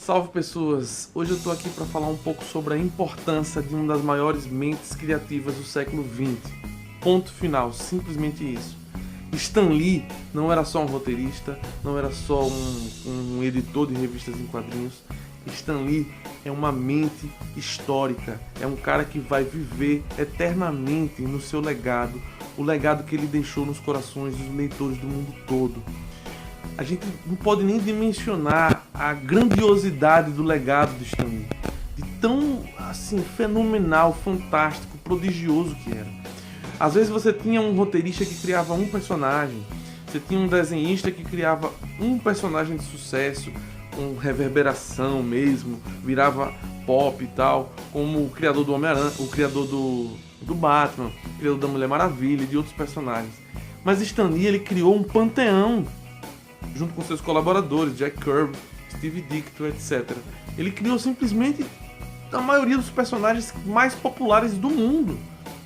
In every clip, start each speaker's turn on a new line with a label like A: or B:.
A: Salve pessoas! Hoje eu tô aqui para falar um pouco sobre a importância de uma das maiores mentes criativas do século XX. Ponto final, simplesmente isso. Stan Lee não era só um roteirista, não era só um editor de revistas em quadrinhos. Stan Lee é uma mente histórica, é um cara que vai viver eternamente no seu legado, o legado que ele deixou nos corações dos leitores do mundo todo. A gente não pode nem dimensionar a grandiosidade do legado de Stan Lee, de tão assim fenomenal, fantástico, prodigioso que era. Às vezes você tinha um roteirista que criava um personagem, você tinha um desenhista que criava um personagem de sucesso, com reverberação mesmo, virava pop e tal, como o criador do Homem-Aranha, o criador do Batman, o criador da Mulher Maravilha e de outros personagens. Mas Stan Lee, ele criou um panteão junto com seus colaboradores, Jack Kirby, Steve Ditko, etc. Ele criou simplesmente a maioria dos personagens mais populares do mundo,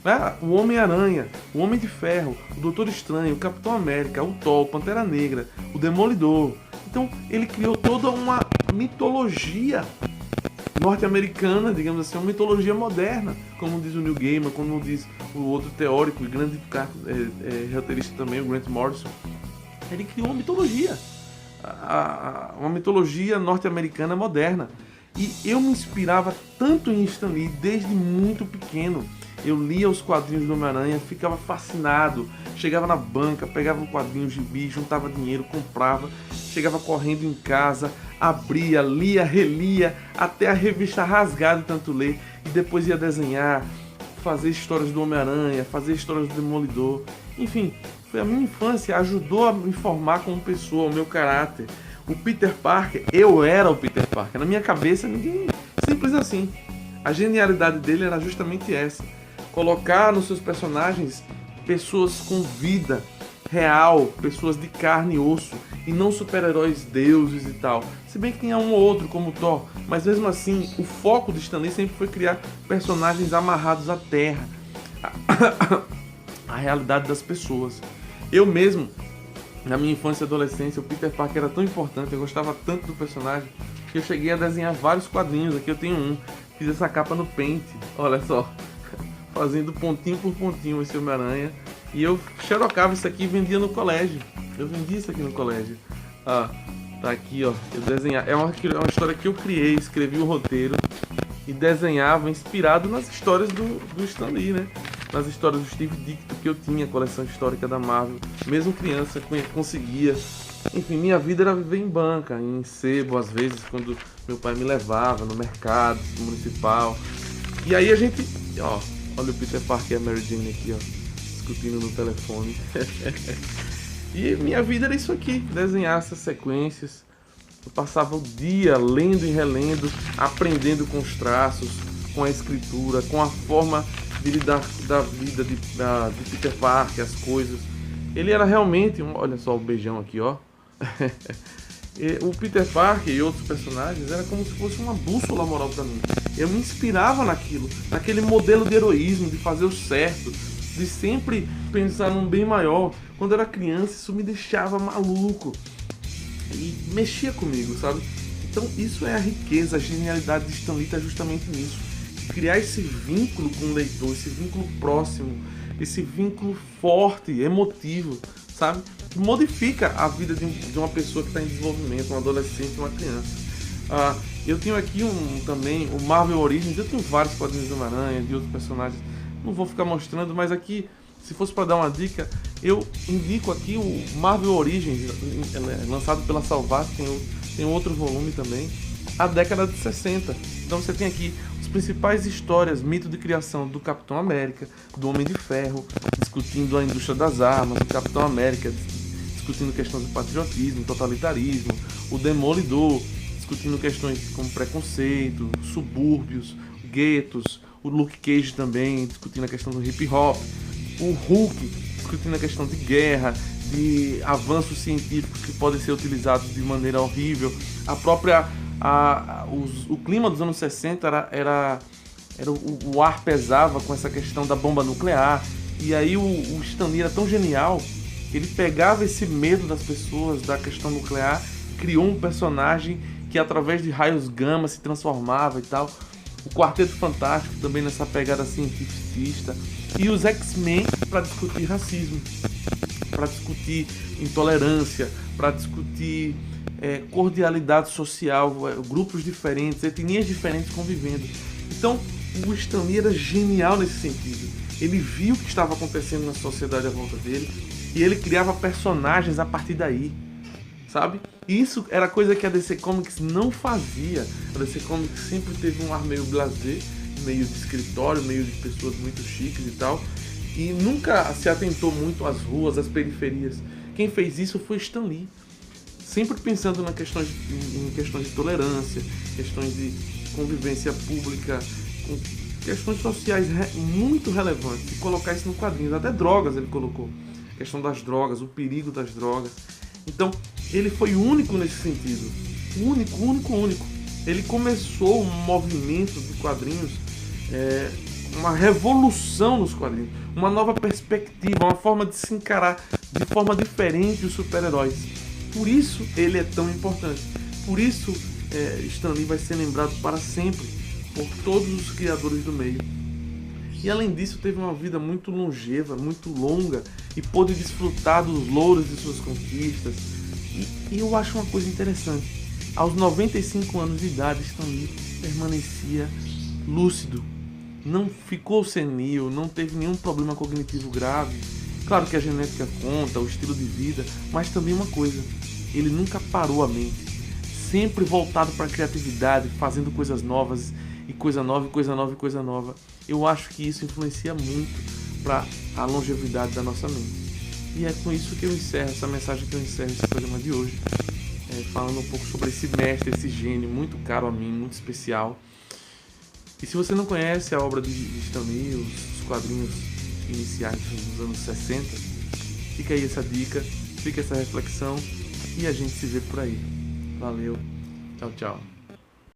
A: né? O Homem-Aranha, o Homem de Ferro, o Doutor Estranho, o Capitão América, o Thor, o Pantera Negra, o Demolidor. Então ele criou toda uma mitologia norte-americana, digamos assim, uma mitologia moderna, como diz o Neil Gaiman, como diz o outro teórico e grande roteirista também, o Grant Morrison. Ele criou uma mitologia, uma mitologia norte-americana moderna. E eu me inspirava tanto em Stan Lee desde muito pequeno. Eu lia os quadrinhos do Homem-Aranha, ficava fascinado. Chegava na banca, pegava um quadrinho, gibi, juntava dinheiro, comprava. Chegava correndo em casa, abria, lia, relia, até a revista rasgada de tanto ler. E depois ia desenhar, fazer histórias do Homem-Aranha, fazer histórias do Demolidor. Enfim, foi a minha infância, ajudou a me formar como pessoa, o meu caráter. O Peter Parker, eu era o Peter Parker. Na minha cabeça, ninguém... Simples assim. A genialidade dele era justamente essa. Colocar nos seus personagens pessoas com vida real, pessoas de carne e osso, e não super-heróis deuses e tal. Se bem que tinha um ou outro, como o Thor, mas mesmo assim, o foco de Stan Lee sempre foi criar personagens amarrados à terra, a realidade das pessoas. Eu mesmo, na minha infância e adolescência, o Peter Parker era tão importante, eu gostava tanto do personagem, que eu cheguei a desenhar vários quadrinhos. Aqui eu tenho um, fiz essa capa no Paint, olha só, fazendo pontinho por pontinho esse Homem-Aranha. E eu xerocava isso aqui e vendia no colégio. Eu vendia isso aqui no colégio. Ah, tá aqui, ó. Eu desenhava. É uma história que eu criei, escrevi o roteiro e desenhava inspirado nas histórias do Stan Lee, né? Nas histórias do Steve Ditko, que eu tinha, a coleção histórica da Marvel. Mesmo criança, conseguia. Enfim, minha vida era viver em banca, em sebo, às vezes, quando meu pai me levava no mercado municipal. E aí a gente... Ó, olha o Peter Parker e a Mary Jane aqui, ó, discutindo no telefone. E minha vida era isso aqui, desenhar essas sequências. Eu passava o dia lendo e relendo, aprendendo com os traços, com a escritura, com a forma de lidar da vida de Peter Parker, as coisas. Ele era realmente, olha só o beijão aqui, ó. O Peter Parker e outros personagens era como se fosse uma bússola moral para mim. Eu me inspirava naquilo, naquele modelo de heroísmo, de fazer o certo, de sempre pensar num bem maior. Quando eu era criança, isso me deixava maluco e mexia comigo, sabe? Então isso é a riqueza, a genialidade de Stan Lee está justamente nisso. Criar esse vínculo com o leitor, esse vínculo próximo, esse vínculo forte, emotivo, sabe? Que modifica a vida de uma pessoa que está em desenvolvimento, um adolescente, uma criança. Eu tenho aqui também o Marvel Origins. Eu tenho vários quadrinhos do Homem-Aranha, de outros personagens. Não vou ficar mostrando, mas aqui, se fosse para dar uma dica, eu indico aqui o Marvel Origins, lançado pela Salvat, tem outro volume também, a década de 60. Então você tem aqui as principais histórias, mito de criação do Capitão América, do Homem de Ferro, discutindo a indústria das armas, do Capitão América, discutindo questões do patriotismo, totalitarismo, o Demolidor, discutindo questões como preconceito, subúrbios, guetos, o Luke Cage também, discutindo a questão do hip hop, o Hulk, discutindo a questão de guerra, de avanços científicos que podem ser utilizados de maneira horrível. A própria... o clima dos anos 60 era o ar pesava com essa questão da bomba nuclear. E aí o Stan Lee era tão genial que ele pegava esse medo das pessoas da questão nuclear, criou um personagem que que através de raios gama se transformava e tal. O Quarteto Fantástico também nessa pegada cientificista. E os X-Men para discutir racismo, para discutir intolerância, para discutir cordialidade social, grupos diferentes, etnias diferentes convivendo. Então, o Stan Lee era genial nesse sentido. Ele viu o que estava acontecendo na sociedade à volta dele e ele criava personagens a partir daí, sabe? E isso era coisa que a DC Comics não fazia. A DC Comics sempre teve um ar meio blasé, meio de escritório, meio de pessoas muito chiques e tal, e nunca se atentou muito às ruas, às periferias. Quem fez isso foi Stan Lee, sempre pensando em questões de tolerância, questões de convivência pública, questões sociais muito relevantes, e colocar isso no quadrinho. Até drogas ele colocou, a questão das drogas, o perigo das drogas. Então ele foi único nesse sentido, único. Ele começou um movimento de quadrinhos, uma revolução nos quadrinhos, uma nova perspectiva, uma forma de se encarar de forma diferente os super-heróis. Por isso ele é tão importante. Por isso Stan Lee vai ser lembrado para sempre por todos os criadores do meio. E além disso teve uma vida muito longeva, muito longa, e pôde desfrutar dos louros de suas conquistas. E eu acho uma coisa interessante: aos 95 anos de idade, Stan Lee permanecia lúcido, não ficou senil, não teve nenhum problema cognitivo grave. Claro que a genética conta, o estilo de vida, mas também uma coisa: ele nunca parou a mente, sempre voltado para a criatividade, fazendo coisas novas, e coisa nova. Eu acho que isso influencia muito para a longevidade da nossa mente. E é com isso que eu encerro essa mensagem, que eu encerro esse programa de hoje, falando um pouco sobre esse mestre, esse gênio muito caro a mim, muito especial. E se você não conhece a obra de Stan Lee, os quadrinhos iniciais dos anos 60, fica aí essa dica, fica essa reflexão, e a gente se vê por aí. Valeu, tchau.